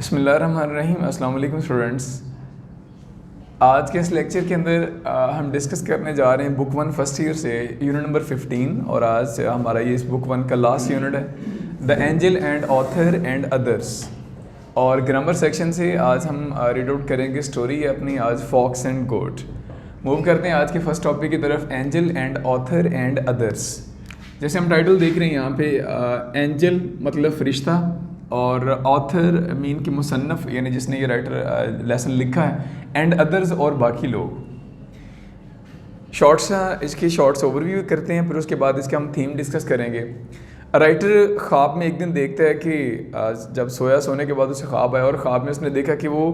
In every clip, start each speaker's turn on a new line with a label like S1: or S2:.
S1: बिस्मिल्लाहिर्रहमानिर्रहीम। अस्सलाम वालेकुम स्टूडेंट्स। आज के इस लेक्चर के अंदर हम डिस्कस करने जा रहे हैं बुक वन फर्स्ट ईयर से यूनिट नंबर 15 और आज हमारा ये इस बुक वन का लास्ट यूनिट है the angel and author and others. और ग्रामर सेक्शन से आज हम रीड आउट करेंगे स्टोरी है अपनी आज फॉक्स एंड गोट। मूव करते हैं आज के फर्स्ट टॉपिक की तरफ, angel and author and others. जैसे हम टाइटल देख रहे हैं यहाँ पे, एंजल मतलब फरिश्ता और ऑथर मीन कि मुसन्नफ़ यानी जिसने ये राइटर लेसन लिखा है, एंड अदर्स और बाकी लोग। शॉर्ट्स इसकी शॉर्ट्स ओवरव्यू करते हैं, फिर उसके बाद इसके हम थीम डिस्कस करेंगे। राइटर ख्वाब में एक दिन देखता है कि जब सोने के बाद उसे ख्वाब आया और ख्वाब में उसने देखा कि वो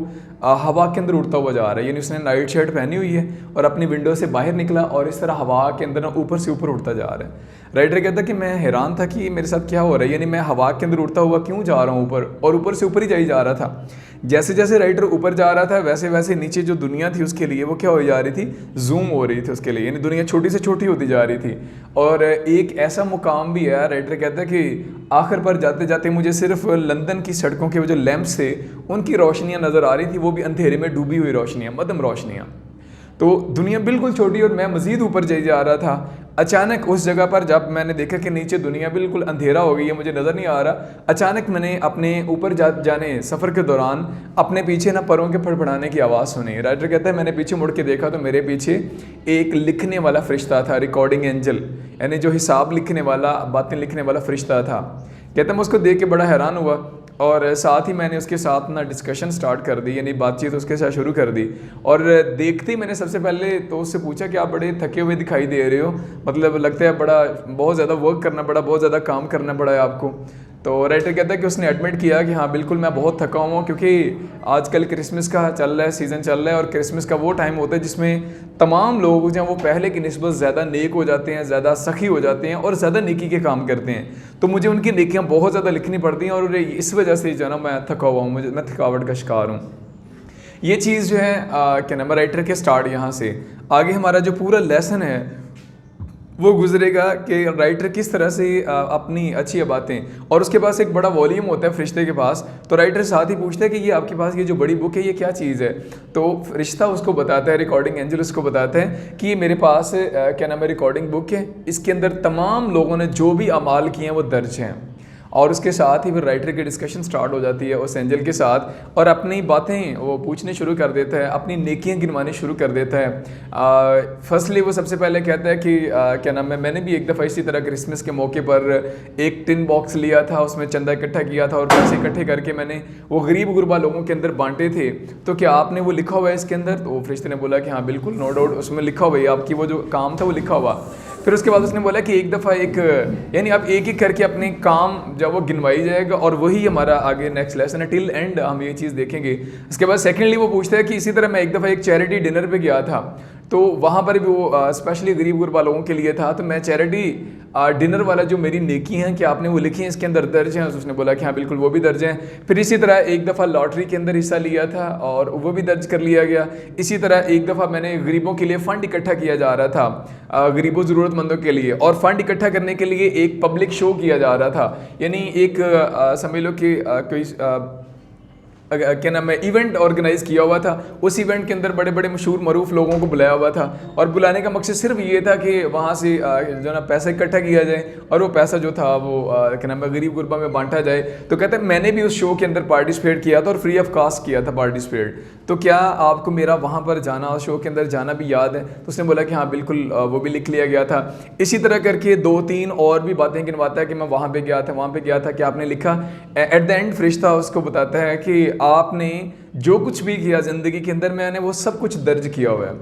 S1: हवा के अंदर उड़ता हुआ जा रहा है, यानी उसने नाइट शर्ट पहनी हुई है और अपनी विंडो से बाहर निकला और इस तरह हवा के अंदर ऊपर से ऊपर उड़ता जा रहा है। राइटर कहता है कि मैं हैरान था कि मेरे साथ क्या हो रहा है, यानी मैं हवा के अंदर उड़ता हुआ क्यों जा रहा हूँ ऊपर, और ऊपर से ऊपर ही जा रहा था। जैसे जैसे राइटर ऊपर जा रहा था वैसे वैसे नीचे जो दुनिया थी उसके लिए वो क्या हो जा रही थी, जूम हो रही थी उसके लिए, यानी दुनिया छोटी से छोटी होती जा रही थी। और एक ऐसा मुकाम भी है, राइटर कहता है कि आखिर पर जाते जाते मुझे सिर्फ लंदन की सड़कों के वो जो लैंप्स थे उनकी रोशनियाँ नज़र आ रही थी, वो भी अंधेरे में डूबी हुई रोशनियाँ, मध्यम रोशनियाँ। तो दुनिया बिल्कुल छोटी और मैं मज़ीद ऊपर जा रहा था। अचानक उस जगह पर जब मैंने देखा कि नीचे दुनिया बिल्कुल अंधेरा हो गई है, मुझे नज़र नहीं आ रहा, अचानक मैंने अपने ऊपर जाने सफ़र के दौरान अपने पीछे ना परों के फड़फड़ाने की आवाज़ सुनी। राइटर कहता है मैंने पीछे मुड़ के देखा तो मेरे पीछे एक लिखने वाला फरिश्ता था, रिकॉर्डिंग एंजल, यानी जो हिसाब लिखने वाला, बातें लिखने वाला फरिश्ता था। कहता मैं उसको देख के बड़ा हैरान हुआ और साथ ही मैंने उसके साथ ना डिस्कशन स्टार्ट कर दी, यानी बातचीत उसके साथ शुरू कर दी। और देखते ही मैंने सबसे पहले तो उससे पूछा कि आप बड़े थके हुए दिखाई दे रहे हो, मतलब लगता है बहुत ज़्यादा वर्क करना पड़ा, बहुत ज़्यादा काम करना पड़ा है आपको। तो राइटर कहता है कि उसने एडमिट किया कि हाँ बिल्कुल मैं बहुत थका हुआ हूँ, क्योंकि आजकल क्रिसमस का चल रहा है, सीज़न चल रहा है, और क्रिसमस का वो टाइम होता है जिसमें तमाम लोग जो हैं वो पहले की निस्बत ज़्यादा नेक हो जाते हैं, ज़्यादा सखी हो जाते हैं और ज़्यादा नेकी के काम करते हैं। तो मुझे उनकी नेकियाँ बहुत ज़्यादा लिखनी पड़ती हैं और इस वजह से जो है ना मैं थका हुआ हूँ, मैं थकावट का शिकार हूँ। ये चीज़ जो है क्या नाम है, राइटर के स्टार्ट यहाँ से आगे हमारा जो पूरा लेसन है वो गुजरेगा कि राइटर किस तरह से अपनी अच्छी बातें, और उसके पास एक बड़ा वॉल्यूम होता है फरिश्ते के पास। तो राइटर साथ ही पूछता है कि ये आपके पास ये जो बड़ी बुक है ये क्या चीज़ है। तो फरिश्ता उसको बताता है, रिकॉर्डिंग एंजल उसको बताता है कि मेरे पास क्या नाम है, रिकॉर्डिंग बुक है, इसके अंदर तमाम लोगों ने जो भी अमाल किए हैं वो दर्ज हैं। और उसके साथ ही फिर राइटर की डिस्कशन स्टार्ट हो जाती है उस एंजल के साथ, और अपनी बातें वो पूछने शुरू कर देता है, अपनी नेकियां गिनवाने शुरू कर देता है। फर्स्टली वो सबसे पहले कहता है कि क्या नाम है, मैंने भी एक दफ़ा इसी तरह क्रिसमस के मौके पर एक टिन बॉक्स लिया था, उसमें चंदा इकट्ठा किया था और पैसे इकट्ठे करके मैंने वो गरीब गुरबा लोगों के अंदर बांटे थे। तो क्या आपने वो लिखा हुआ है इसके अंदर? तो वो फरिश्ते ने बोला कि हाँ बिल्कुल, नो डाउट उसमें लिखा हुआ है, आपकी वो जो काम था वो लिखा हुआ। फिर उसके बाद उसने बोला कि एक दफ़ा यानी आप एक एक करके अपने काम जब वो गिनवाई जाएगा, और वही हमारा आगे नेक्स्ट लेसन है, टिल एंड हम ये चीज़ देखेंगे। उसके बाद सेकेंडली वो पूछता है कि इसी तरह मैं एक दफ़ा एक चैरिटी डिनर पे गया था, तो वहाँ पर भी वो स्पेशली गरीब गुरबा लोगों के लिए था, तो मैं चैरिटी डिनर वाला जो मेरी नेकी हैं कि आपने वो लिखी हैं इसके अंदर दर्ज हैं? तो उसने बोला कि हाँ बिल्कुल वो भी दर्ज हैं। फिर इसी तरह एक दफ़ा लॉटरी के अंदर हिस्सा लिया था और वो भी दर्ज कर लिया गया। इसी तरह एक दफ़ा मैंने गरीबों के लिए फ़ंड इकट्ठा किया जा रहा था, गरीबों ज़रूरतमंदों के लिए, और फ़ंड इकट्ठा करने के लिए एक पब्लिक शो किया जा रहा था, यानी एक समझ लो कि कोई क्या नाम है, इवेंट ऑर्गेनाइज किया हुआ था। उस इवेंट के अंदर बड़े बड़े मशहूर मरूफ लोगों को बुलाया हुआ था, और बुलाने का मकसद सिर्फ ये था कि वहाँ से जो ना पैसा इकट्ठा किया जाए और वो पैसा जो था वो क्या नाम है गरीब गुरबा में बांटा जाए। तो कहते हैं मैंने भी उस शो के अंदर पार्टिसिपेट किया था और फ्री ऑफ कास्ट किया था पार्टिसिपेट। तो क्या आपको मेरा वहाँ पर जाना, उस शो के अंदर जाना भी याद है? तो उसने बोला कि हाँ बिल्कुल, वो भी लिख लिया गया था। इसी तरह करके 2-3 और भी बातें गिनवाता है कि मैं वहाँ पे गया था, वहाँ पे गया था, क्या आपने लिखा? एट द एंड फरिश्ता उसको बताता है कि आपने जो कुछ भी किया ज़िंदगी के अंदर मैंने वो सब कुछ दर्ज किया हुआ है।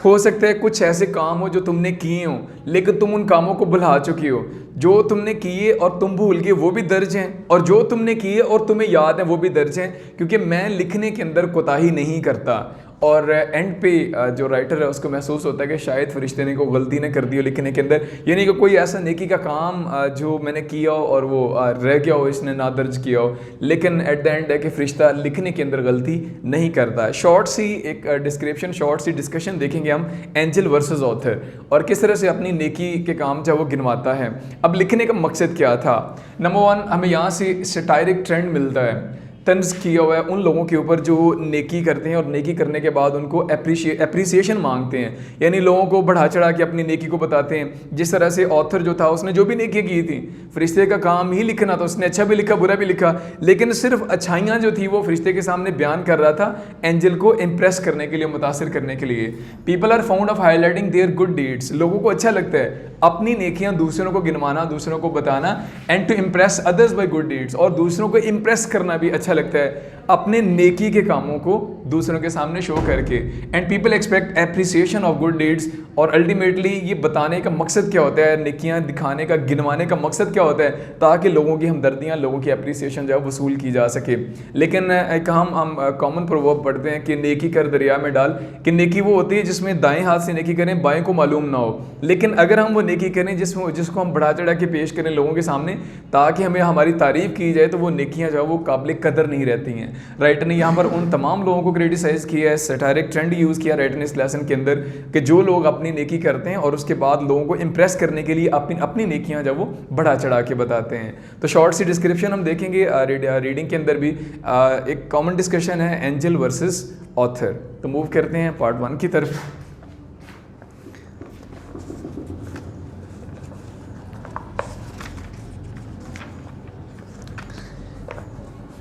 S1: हो सकता है कुछ ऐसे काम हो जो तुमने किए हो लेकिन तुम उन कामों को भुला चुकी हो, जो तुमने किए और तुम भूल गए वो भी दर्ज हैं, और जो तुमने किए और तुम्हें याद है वो भी दर्ज हैं, क्योंकि मैं लिखने के अंदर कोताही नहीं करता। और एंड पे जो राइटर है उसको महसूस होता है कि शायद फरिश्ते ने को गलती न कर दी हो लिखने के अंदर, यानी कि कोई ऐसा नेकी का काम जो मैंने किया हो और वो रह गया हो, इसने ना दर्ज किया हो, लेकिन एट द एंड है कि फरिश्ता लिखने के अंदर गलती नहीं करता। शॉर्ट सी एक डिस्क्रिप्शन, शॉर्ट सी डिस्कशन देखेंगे हम एंजल वर्सेस ऑथर, और किस तरह से अपनी नेकी के काम जो वो गिनवाता है। अब लिखने का मकसद क्या था? नंबर 1, हमें यहाँ से सटायरिक ट्रेंड मिलता है तंज किया हुआ है उन लोगों के ऊपर जो नेकी करते हैं और नेकी करने के बाद उनको एप्रिसिएशन मांगते हैं, यानी लोगों को बढ़ा चढ़ा के अपनी नेकी को बताते हैं। जिस तरह से ऑथर जो था उसने जो भी नेकी की थी, फरिश्ते का काम ही लिखना था, उसने अच्छा भी लिखा बुरा भी लिखा, लेकिन सिर्फ अच्छाइयाँ जो थी वो फरिश्ते के सामने बयान कर रहा था एंजल को इम्प्रेस करने के लिए, मुतासिर करने के लिए। People are found of highlighting their good deeds, लोगों को अच्छा लगता है अपनी नेकियां दूसरों को गिनवाना, दूसरों को बताना, and to impress others by good deeds, और दूसरों को इम्प्रेस करना भी अच्छा लगता है अपने नेकी के कामों को दूसरों के सामने शो करके। And people expect appreciation of good deeds, और अल्टीमेटली ये बताने का मकसद क्या होता है, नेकियां दिखाने का, गिनवाने का मकसद क्या होता है, ताकि लोगों की हमदर्दियां, लोगों की एप्रिसिएशन जो है वसूल की जा सके। लेकिन एक हम कॉमन प्रोवर्ब पढ़ते हैं कि नेकी कर दरिया में डाल, कि नेकी वो होती है जिसमें दाएं हाथ से नेकी करें बाएं को मालूम ना हो। लेकिन अगर हम वो नेकी करें जिसको हम बढ़ा चढ़ा के पेश करें लोगों के सामने ताकि हमें हमारी तारीफ की जाए, तो वो नेकियां जो है वो काबिल कदर नहीं रहती हैं। राइटर ने यहाँ पर उन तमाम लोगों को क्रिटिसाइज़ किया है, सैटारिक ट्रेंड यूज़ किया राइटर ने इस लेसन के अंदर, कि जो लोग अपनी नेकी करते हैं और उसके बाद लोगों को इम्प्रेस करने के लिए अपनी नेकियां जो वो बढ़ा चढ़ा के बताते हैं। तो शॉर्ट सी डिस्क्रिप्शन हम देखेंगे रीडिंग के अंदर भी। एक कॉमन डिस्कशन है एंजल वर्सेस ऑथर। तो मूव करते हैं पार्ट 1 की तरफ।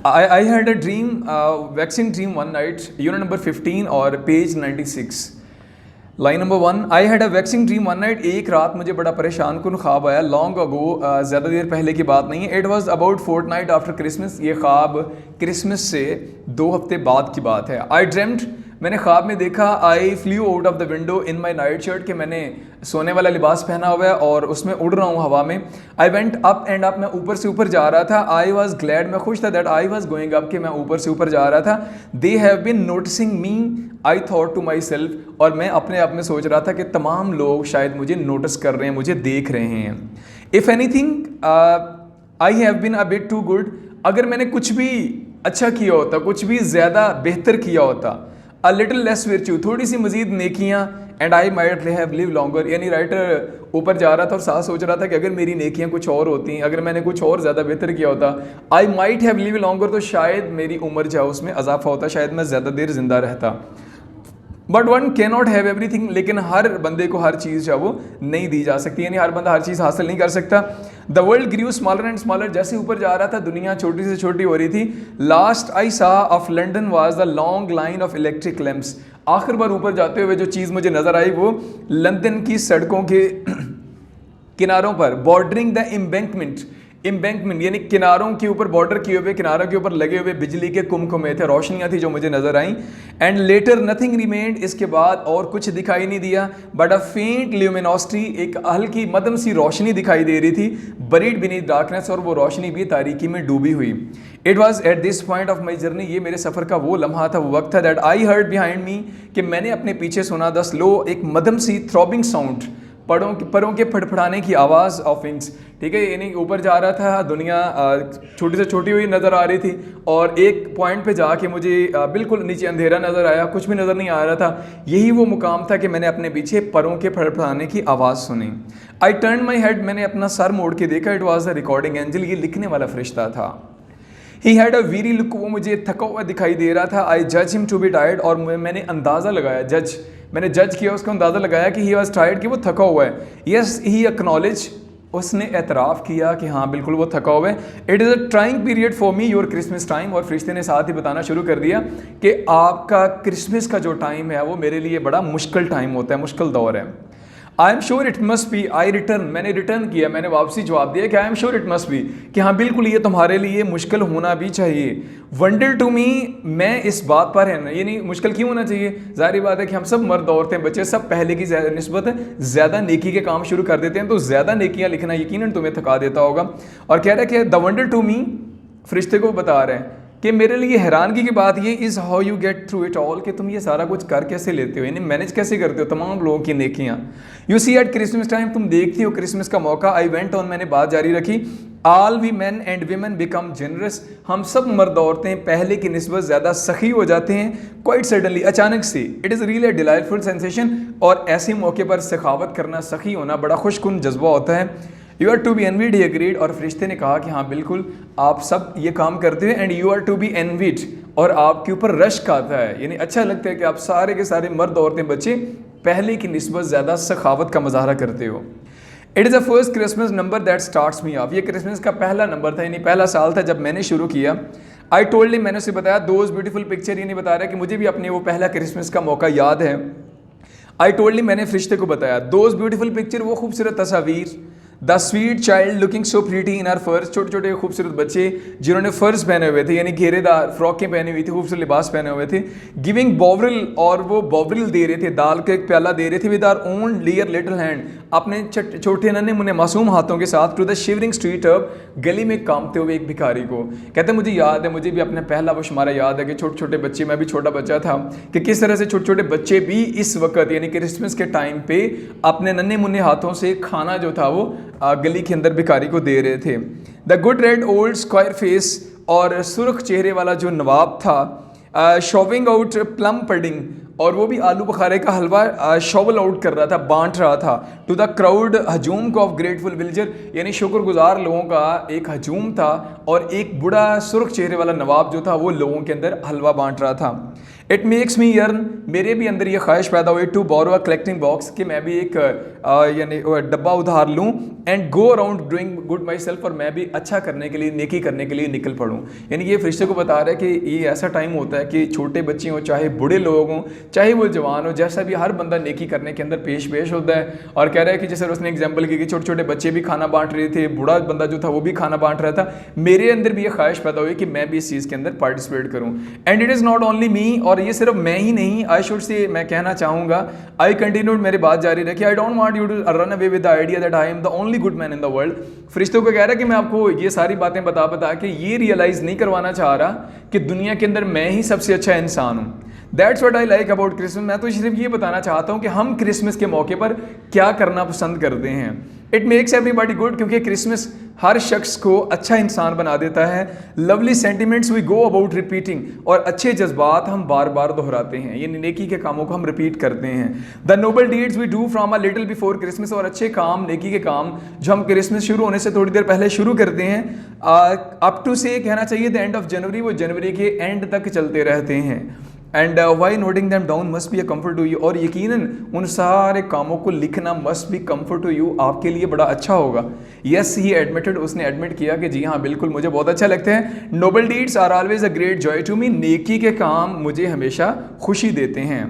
S1: I had a dream, vexing dream one night, unit number 15 और page 96, line number 1। I had a waxing dream one night, एक रात मुझे बड़ा परेशान कुन ख्वाब आया। लॉन्ग अगो, ज़्यादा देर पहले की बात नहीं है। It was about fortnight after Christmas, ये ख्वाब क्रिसमस से 2 हफ्ते बाद की बात है। आई ड्रीम्ड, मैंने ख्वाब में देखा, I flew out of the window in my nightshirt, कि मैंने सोने वाला लिबास पहना हुआ है और उसमें उड़ रहा हूँ हवा में। I went up and up, मैं ऊपर से ऊपर जा रहा था। आई वॉज ग्लैड, मैं खुश था, that I was going up, कि मैं ऊपर से ऊपर जा रहा था। They have been noticing me, I thought to myself, और मैं अपने आप में सोच रहा था कि तमाम लोग शायद मुझे नोटिस कर रहे हैं, मुझे देख रहे हैं। If anything I have been a bit too good, अगर मैंने कुछ भी अच्छा किया होता, कुछ भी ज़्यादा बेहतर किया होता, अ लिटिल लेस विर्च्यू, थोड़ी सी मजीद नेकियां, and I might have live longer, यानी राइटर ऊपर जा रहा था और साथ सोच रहा था कि अगर मेरी नेकियां कुछ और होती, अगर मैंने कुछ और ज़्यादा बेहतर किया होता, आई माइट हैव लिव लॉन्गर, तो शायद मेरी उम्र जो है उसमें इजाफा होता, शायद मैं ज़्यादा देर जिंदा रहता। But one can not have everything, लेकिन हर बंदे को हर चीज़ जो है वो नहीं दी जा सकती, यानी हर बंदा हर चीज़ हासिल नहीं कर सकता। The world grew smaller and smaller, जैसे ऊपर जा रहा था दुनिया छोटी से छोटी हो रही थी। लास्ट आई सा of London was the long line of electric lamps, आखिर बार ऊपर जाते हुए जो चीज़ मुझे नज़र आई वो लंदन की सड़कों के किनारों पर, बॉर्डरिंग द एम्बैंकमेंट, एम्बैंकमेंट यानी किनारों के ऊपर बॉर्डर किए हुए, किनारों के ऊपर लगे हुए बिजली के कुमकुमे थे, रोशनियाँ थी जो मुझे नजर आई। एंड लेटर नथिंग रिमेन्ड, इसके बाद और कुछ दिखाई नहीं दिया। बट अ फेंट ल्यूमिनोसिटी, एक हल्की मध्यम सी रोशनी दिखाई दे रही थी, बरीड बीनीथ डार्कनेस, और वो रोशनी भी तारीकी में डूबी हुई। It was at this point of my journey, ये मेरे सफ़र का वो लम्हा था, वो वक्त था, that I heard behind me, कि मैंने अपने पीछे सुना द स्लो, एक मध्यम सी थ्रॉबिंग साउंड, परों के फड़फड़ाने की आवाज़ ऑफ विंग्स। ठीक है, यानी ऊपर जा रहा था, दुनिया छोटी से छोटी हुई नज़र आ रही थी, और एक पॉइंट पे जाके मुझे बिल्कुल नीचे अंधेरा नज़र आया, कुछ भी नज़र नहीं आ रहा था। यही वो मुकाम था कि मैंने अपने पीछे परों के फड़फड़ाने की आवाज़ सुनी। आई टर्न माई हेड, मैंने अपना सर मोड़ के देखा। It was a recording angel, ये लिखने वाला फरिश्ता था। He had a Veeri look, वो मुझे थका हुआ दिखाई दे रहा था। आई जज हिम टू बी टायर्ड, और मैंने अंदाज़ा लगाया, मैंने जज किया, उसको अंदाज़ा लगाया कि ही वॉज टायर्ड, कि वो थका हुआ है। यस ही एक्नॉलेज, उसने एतराफ़ किया कि हाँ बिल्कुल वो थका हुआ है। It is a trying period for me your Christmas time, और फरिश्ते ने साथ ही बताना शुरू कर दिया कि आपका क्रिसमस का जो टाइम है वो मेरे लिए बड़ा मुश्किल टाइम होता है, मुश्किल दौर है। I am sure it must be, I return, मैंने रिटर्न किया, मैंने वापसी जवाब दिया कि I am sure it must be, कि हाँ बिल्कुल ये तुम्हारे लिए मुश्किल होना भी चाहिए। वंडर टू मी, मैं इस बात पर है ना, ये नहीं मुश्किल क्यों होना चाहिए, जाहिर बात है कि हम सब मर्द औरतें बच्चे सब पहले की निस्बत ज़्यादा नेकी के काम शुरू कर देते हैं, तो ज़्यादा नेकियां लिखना यकीनन तुम्हें थका देता होगा। और कह रहा है कि द वंडर टू मी, फरिश्ते को बता रहे हैं कि मेरे लिए हैरानगी की बात ये, is how you get through it all, कि तुम ये सारा कुछ कर कैसे लेते हो, यानी मैनेज कैसे करते हो तमाम लोगों की नेकियां। You see at Christmas time, तुम देखती हो क्रिसमस का मौका। आई वेंट ऑन, मैंने बात जारी रखी। All we man and women become generous, हम सब मर्द औरतें पहले की निस्बत ज़्यादा सखी हो जाते हैं, क्वाइट सडनली, अचानक से। It is really a delightful sensation, और ऐसे मौके पर सखावत करना, सखी होना बड़ा खुशकुन जज्बा होता है। You are to be envied, he agreed, और फरिश्ते ने कहा कि हाँ बिल्कुल आप सब ये काम करते हैं, and you are to be envied, और आपके ऊपर रश्क आता है, यानी अच्छा लगता है कि आप सारे के सारे मर्द औरतें बच्चे पहले की निस्बत ज़्यादा सखावत का मुजाहरा करते हो। It is the first Christmas number that starts me of, ये क्रिसमस का पहला नंबर था, यानी पहला साल था जब मैंने शुरू किया। आई टोल्ड हिम, मैंने उसे बताया, दोज ब्यूटीफुल पिक्चर, ये नहीं बता रहा कि मुझे भी अपने वो पहला क्रिसमस का मौका याद है। आई टोल्ड हिम, मैंने फरिश्ते को बताया, दोज ब्यूटीफुल पिक्चर, वो खूबसूरत तस्वीर, the sweet child looking so pretty in are फर्स, छोटे छोटे खूबसूरत बच्चे जिन्होंने फर्स पहने हुए थे, यानी घेरेदार फ्रॉकें पहनी हुई थी, खूबसूरत लिबास पहने हुए थे। गिविंग बॉवरिल, और वो बॉवरिल दे रहे थे, दाल का एक प्याला दे रहे थे, with our own dear little hand, अपने छोटे नन्हे मुन्ने मासूम हाथों के साथ, to the shivering street up, गली में कांपते हुए एक भिखारी को। कहते हैं मुझे याद है, मुझे भी अपना पहला वो शुमारा याद है कि छोटे छोटे बच्चे, मैं भी छोटा बच्चा था, कि किस तरह से छोटे छोटे बच्चे भी इस वक्त यानी क्रिसमस के टाइम पे अपने नन्हे मुन्ने हाथों से खाना जो था वो गली के अंदर भिखारी को दे रहे थे। The good red old square face, और सुर्ख चेहरे वाला जो नवाब था, शॉविंग आउट प्लम पडिंग, और वो भी आलू बुखारे का हलवा शॉवल आउट कर रहा था, बांट रहा था। टू द क्राउड हजूम ऑफ ग्रेटफुल विलेजर, यानी शुक्रगुजार लोगों का एक हजूम था, और एक बूढ़ा सुर्ख चेहरे वाला नवाब जो था वो लोगों के अंदर हलवा बांट रहा था। इट मेक्स मी यर्न, मेरे भी अंदर ये ख्वाहिश पैदा हुई, to borrow a collecting box, कि मैं भी एक यानी डब्बा उधार लूँ, and go around doing good myself, और मैं भी अच्छा करने के लिए, नेकी करने के लिए निकल पड़ूँ। यानी ये फरिश्ते को बता रहा है कि ये ऐसा टाइम होता है कि छोटे बच्चे हों, चाहे बूढ़े लोग हों, चाहे वो जवान हो, जैसा भी हर बंदा नेकी करने के अंदर पेश होता है। और कह रहा है कि जैसे उसने एग्जाम्पल की कि छोटे छोटे बच्चे भी खाना बांट रहे थे, बूढ़ा बंदा जो था वो भी खाना बांट रहा था, मेरे अंदर भी ये ख्वाहिश पैदा हुई कि मैं भी इस चीज़ के अंदर पार्टिसिपेट करूँ। And it is not only me, और ये सिर्फ मैं ही नहीं, आई शुड से, मैं कहना चाहूँगा, आई कंटिन्यूड, मेरी बात जारी रखी, I don't want you to run away with the idea that I am the only good man in the world. फरिश्तों को कह रहा है कि मैं आपको ये सारी बातें बता के ये रियलाइज़ नहीं करवाना चाह रहा कि दुनिया के अंदर मैं ही सबसे अच्छा इंसान हूँ। That's what I like about Christmas, मैं तो सिर्फ ये बताना चाहता हूँ कि हम क्रिसमस के मौके पर क्या करना पसंद करते हैं। इट मेक्स एवरीबॉडी गुड, क्योंकि क्रिसमस हर शख्स को अच्छा इंसान बना देता है। Lovely sentiments we go about repeating, और अच्छे जज्बात हम बार बार दोहराते हैं, यानी नेकी के कामों को हम रिपीट करते हैं। The noble deeds we do from a little before Christmas, और अच्छे काम, नेकी के काम जो हम क्रिसमस शुरू होने से थोड़ी देर पहले शुरू करते हैं, अप टू से कहना चाहिए द एंड ऑफ जनवरी, वो जनवरी के एंड तक चलते रहते हैं। And why noting them down must be a comfort to you, और यकीनन उन सारे कामों को लिखना must be comfort to you, आपके लिए बड़ा अच्छा होगा। यस ही एडमिटेड, उसने एडमिट किया कि जी हाँ बिल्कुल मुझे बहुत अच्छा लगता है। Noble deeds are always a great joy to me, नेकी के काम मुझे हमेशा खुशी देते हैं।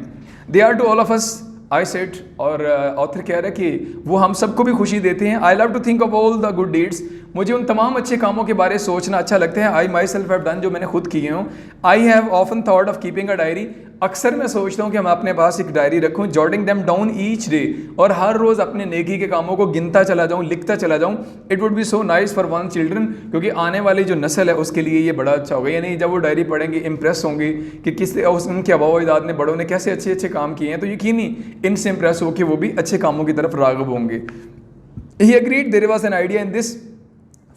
S1: They are to all of us, I said, और ऑथर कह रहा है कि वो हम सबको भी खुशी देते हैं। I love to think of all the good deeds, मुझे उन तमाम अच्छे कामों के बारे में सोचना अच्छा लगता है। आई माई सेल्फ हैव डन, जो मैंने खुद किए हूँ। I have often thought of keeping a diary, अक्सर मैं सोचता हूँ कि मैं अपने पास एक डायरी रखूँ, jotting them down each day, और हर रोज़ अपने नेकी के कामों को गिनता चला जाऊँ, लिखता चला जाऊँ। It would be so nice for one children, क्योंकि आने वाली जो नस्ल है उसके लिए ये बड़ा अच्छा होगा। यानी जब वो डायरी पढ़ेंगे इम्प्रेस होंगे कि किस उनके आबा अजदाद ने, बड़ों ने कैसे अच्छे अच्छे काम किए हैं, तो यकीनी इनसे इम्प्रेस होकर वो भी अच्छे कामों की तरफ राग़िब होंगे। He agreed there was an idea in this,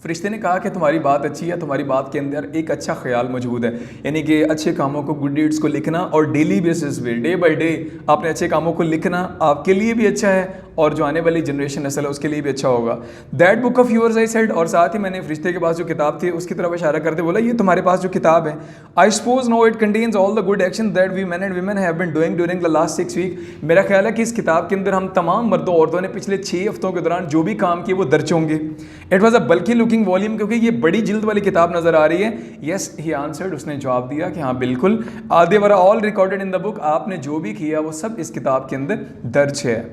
S1: फरिश्ते ने कहा कि तुम्हारी बात अच्छी है, तुम्हारी बात के अंदर एक अच्छा ख्याल मौजूद है, यानी कि अच्छे कामों को, गुड डीड्स को लिखना, और डेली बेसिस पे, डे बाय डे आपने अच्छे कामों को लिखना, आपके लिए भी अच्छा है और जो आने वाली जनरेशन नस्ल है उसके लिए भी अच्छा होगा। That book of yours I said, और साथ ही मैंने फरिश्ते के पास जो किताब थी उसकी तरफ इशारा करते बोला, ये तुम्हारे पास जो किताब है, I suppose no it contains all the good action that we man and women have been doing during the last 6 week. मेरा ख्याल है कि इस किताब के अंदर हम तमाम मर्दों औरतों ने पिछले 6 हफ्तों के दौरान जो भी काम किए वो दर्ज होंगे। इट वॉज अ बल्कि लुकिंग वॉल्यूम, क्योंकि ये बड़ी जिल्द वाली किताब नजर आ रही है। यस ही आंसर्ड, उसने जवाब दिया कि हाँ बिल्कुल, they were all recorded in the book, आपने जो भी किया वो सब इस किताब के अंदर दर्ज है।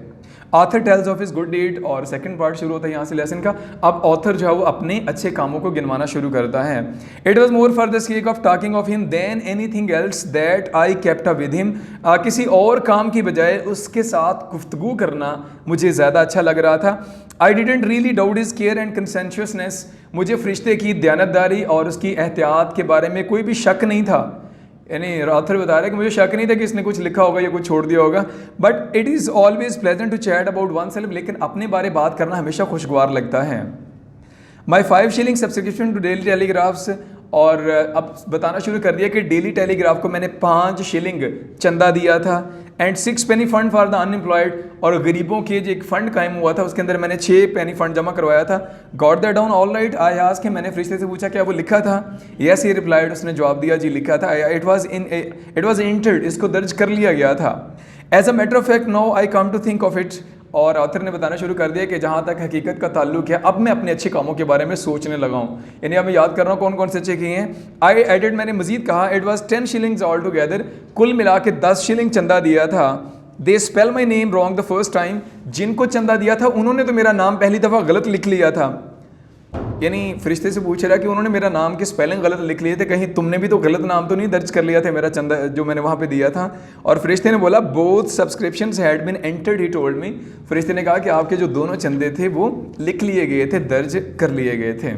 S1: Author tells of his good deed, और सेकंड पार्ट शुरू होता है यहाँ से लेसन का। अब ऑथर जो है वो अपने अच्छे कामों को गिनवाना शुरू करता है। It was more for the sake of talking of him than anything else that I kept up with him, किसी और काम की बजाय उसके साथ गुफ्तगू करना मुझे ज़्यादा अच्छा लग रहा था। I didn't really doubt his care and conscientiousness, मुझे फरिश्ते की दयानतदारी और उसकी एहतियात के बारे में कोई भी शक नहीं था। यानी ऑथर बता रहे हैं कि मुझे शक नहीं था कि इसने कुछ लिखा होगा या कुछ छोड़ दिया होगा। But it is always pleasant to chat about oneself, लेकिन अपने बारे बात करना हमेशा खुशगवार लगता है। My 5 shilling subscription to Daily Telegraphs, और अब बताना शुरू कर दिया कि डेली टेलीग्राफ को मैंने 5 शिलिंग चंदा दिया था and 6 Penney fund for the unemployed, और गरीबों के जो एक फ़ंड कायम हुआ था उसके अंदर मैंने 6 पेनी फंड जमा करवाया था। Got that down all right I asked him, मैंने फरिश्ते से पूछा क्या वो लिखा था? यस ही रिप्लाइड, उसने जवाब दिया जी लिखा था। इट वाज एंटर्ड, इसको दर्ज कर लिया गया था। As a matter of fact now I come to think of it, और ऑथर ने बताना शुरू कर दिया कि जहाँ तक हकीकत का ताल्लुक है अब मैं अपने अच्छे कामों के बारे में सोचने लगा हूँ, यानी अब मैं याद कर रहा हूँ कौन कौन से अच्छे किए हैं। आई एडेड, मैंने मजीद कहा, it was 10 shillings all together, कुल मिला के 10 शिलिंग चंदा दिया था। They spell my name wrong the first time, जिनको चंदा दिया था उन्होंने तो मेरा नाम पहली दफ़ा गलत लिख लिया था। यानी फरिश्ते से पूछ रहा कि उन्होंने मेरा नाम की स्पेलिंग गलत लिख लिए थे, कहीं तुमने भी तो गलत नाम तो नहीं दर्ज कर लिया था मेरा चंदा जो मैंने वहाँ पे दिया था? और फरिश्ते ने बोला both subscriptions had been entered, he told me. फरिश्ते ने कहा कि आपके जो दोनों चंदे थे वो लिख लिए गए थे, दर्ज कर लिए गए थे।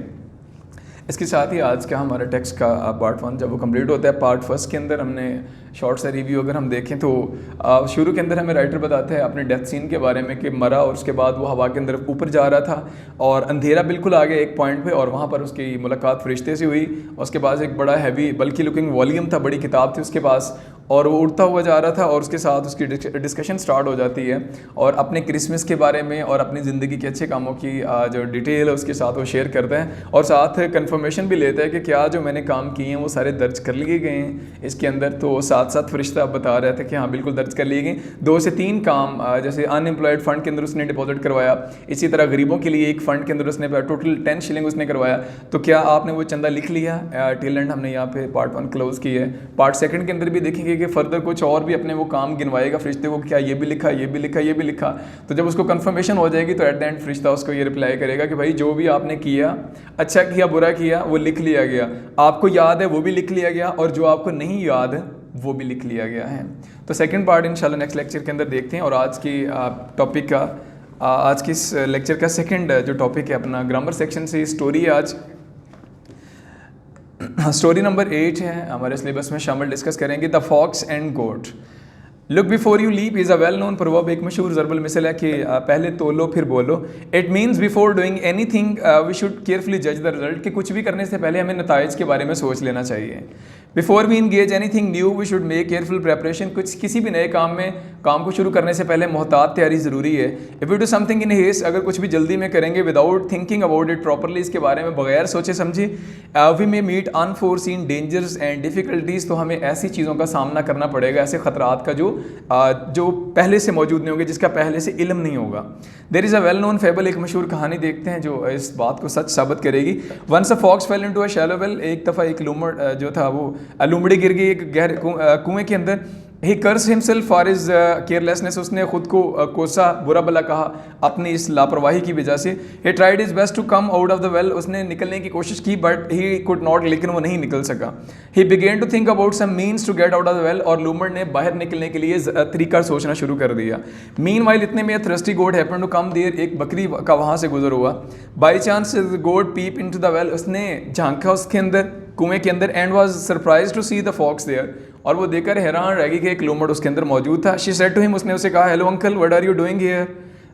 S1: इसके साथ ही आज का हमारा टेक्स्ट का पार्ट 1 जब वो कंप्लीट होता है, पार्ट 1 के अंदर हमने शॉर्ट सा रिव्यू अगर हम देखें तो शुरू के अंदर हमें राइटर बताता है अपने डेथ सीन के बारे में कि मरा और उसके बाद वो हवा के अंदर ऊपर जा रहा था और अंधेरा बिल्कुल आ गया एक पॉइंट पे, और वहाँ पर उसकी मुलाकात फरिश्ते से हुई। उसके पास एक बड़ा हैवी बल्कि लुकिंग वॉल्यूम था, बड़ी किताब थी उसके पास, और वो उड़ता हुआ जा रहा था और उसके साथ उसकी डिस्कशन स्टार्ट हो जाती है और अपने क्रिसमस के बारे में और अपनी ज़िंदगी के अच्छे कामों की जो डिटेल है उसके साथ वो शेयर करते हैं और साथ कंफर्मेशन भी लेते हैं कि क्या जो मैंने काम किए हैं वो सारे दर्ज कर लिए गए हैं इसके अंदर। तो साथ साथ फरिश्ता बता रहे थे कि हाँ बिल्कुल दर्ज कर लिए गए। 2 से 3 काम जैसे अनएम्प्लॉयड फ़ंड के अंदर उसने डिपॉजिट करवाया, इसी तरह गरीबों के लिए एक फ़ंड के अंदर उसने टोटल 10 शिलिंग उसने करवाया। तो क्या आपने वो चंदा लिख लिया? टिल एंड हमने यहाँ पे पार्ट 1 क्लोज़ की है। पार्ट 2 के अंदर भी देखेंगे कि फर्दर कुछ और भी अपने वो काम गिनवाएगा फरिश्ते को, क्या ये भी लिखा, ये भी लिखा, ये भी लिखा। तो जब उसको कंफर्मेशन हो जाएगी तो एट द एंड फरिश्ता उसको ये रिप्लाई करेगा कि भाई जो भी आपने किया, अच्छा किया बुरा किया, वो लिख लिया गया। आपको याद है वो भी लिख लिया गया, और जो आपको नहीं याद वो भी लिख लिया गया है। तो सेकंड पार्ट इंशाल्लाह नेक्स्ट लेक्चर के अंदर देखते हैं। और आज की टॉपिक का आज की इस लेक्चर का सेकंड जो टॉपिक है अपना ग्रामर सेक्शन से स्टोरी है। आज स्टोरी नंबर 8 है हमारे सिलेबस में शामिल, डिस्कस करेंगे the fox and goat. Look before you leap is a well known proverb, एक मशहूर ज़रबुल मिसल है कि पहले तोलो फिर बोलो। It means before doing anything we should carefully जज द रिजल्ट, कि कुछ भी करने से पहले हमें नताइज के बारे में सोच लेना चाहिए। Before we engage anything new we should make careful preparation, कुछ किसी भी नए काम को शुरू करने से पहले मोहतात तैयारी ज़रूरी है। If you do something in haste, अगर कुछ भी जल्दी में करेंगे without thinking about it properly, इसके बारे में बगैर सोचे समझे, we may meet unforeseen dangers and difficulties, तो हमें ऐसी चीज़ों का सामना करना पड़ेगा, ऐसे ख़तरात का जो पहले से मौजूद नहीं होंगे, जिसका पहले से इल्म नहीं होगा। There is a well known fable, एक मशहूर कहानी देखते हैं जो इस बात को सच साबित करेगी। Once a fox fell into a shallow well, एक दफ़ा एक लूमड़ जो था वो लूमड़ी गिर गई एक गहरे कुएं के अंदर। ही कर्स हिमसेल्फ फॉर हिज केयरलेसनेस, उसने खुद को कोसा, बुरा भला कहा अपनी इस लापरवाही की वजह से। He tried his best to come out of the well, उसने निकलने की कोशिश की बट ही कुड नॉट, लेकिन वो नहीं निकल सका। He began to think about some means to get out of the well, और लूमड़ ने बाहर निकलने के लिए तरीका सोचना शुरू कर दिया। मीनवाइल इतने में thirsty goat happened to come there, एक बकरी का वहाँ से गुजर हुआ। By chance goat peep into the well, उसने झांका उसके अंदर, कुएं के अंदर, and was surprise to see the fox there, और वो देखकर हैरान रह गई कि एक लूमड़ उसके अंदर मौजूद था। शी सेड टू हिम, उसने उसे कहा hello uncle what are you doing here,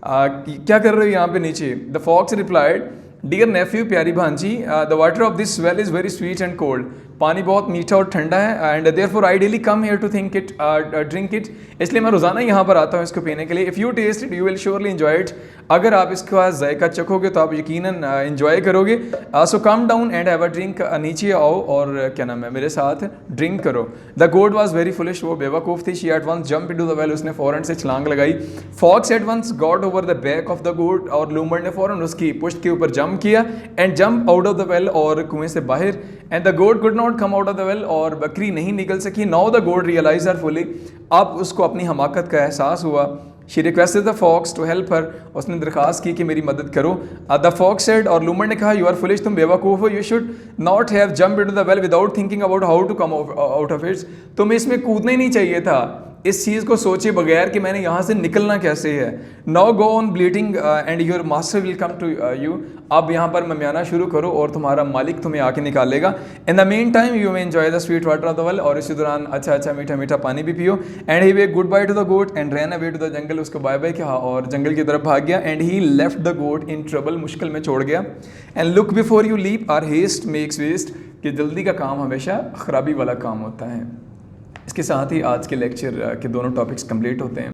S1: क्या कर रहे हो यहाँ पे नीचे। The fox replied dear nephew, प्यारी भांजी, the water of this well is very sweet and cold, पानी बहुत मीठा और ठंडा है, and therefore I daily come here to think it drink it, इसलिए मैं रोज़ाना यहाँ पर आता हूँ इसको पीने के लिए। If you taste it you will surely enjoy it, अगर आप इसका जायका चखोगे तो आप यकीनन एंजॉय करोगे। So come down and have a drink, नीचे आओ और क्या नाम है मेरे साथ ड्रिंक करो। The goat was very foolish, वो बेवकूफ़ थी। She at once jump into the well, उसने फ़ौरन से छलांग लगाई। Fox at once got over the back of the goat, और लूमड़ ने फ़ौरन उसकी पुश्त के ऊपर जंप किया and jump out of the well, और कुएं से बाहर। And the goat could not come out of the well, और बकरी नहीं निकल सकी। Now the goat realize her folly, अब उसको अपनी हमाकत का एहसास हुआ। She requested the fox to help her, उसने दरख्वास्त की कि मेरी मदद करो। द फॉक्स सेड, और लूमड़ ने कहा यू आर फुलिश, तुम बेवकूफ़ हो। You should not have jump into the well without thinking about how to come out of it, तुम्हें इसमें कूदना ही नहीं चाहिए था इस चीज़ को सोचे बगैर कि मैंने यहाँ से निकलना कैसे है। Now go on bleeding and your master will come to you, अब यहाँ पर ममियाना शुरू करो और तुम्हारा मालिक तुम्हें आके निकालेगा। In the main time you may enjoy the sweet water of the well, और इसी दौरान अच्छा अच्छा मीठा मीठा पानी भी पियो। And he wave goodbye to the goat and ran away to the jungle, उसको बाय बाय कहा और जंगल की तरफ भाग गया। And he left the goat in trouble, मुश्किल में छोड़ गया। And look before you leap, or haste makes waste, कि जल्दी का काम हमेशा ख़राबी वाला काम होता है। इसके साथ ही आज के लेक्चर के दोनों टॉपिक्स कंप्लीट होते हैं।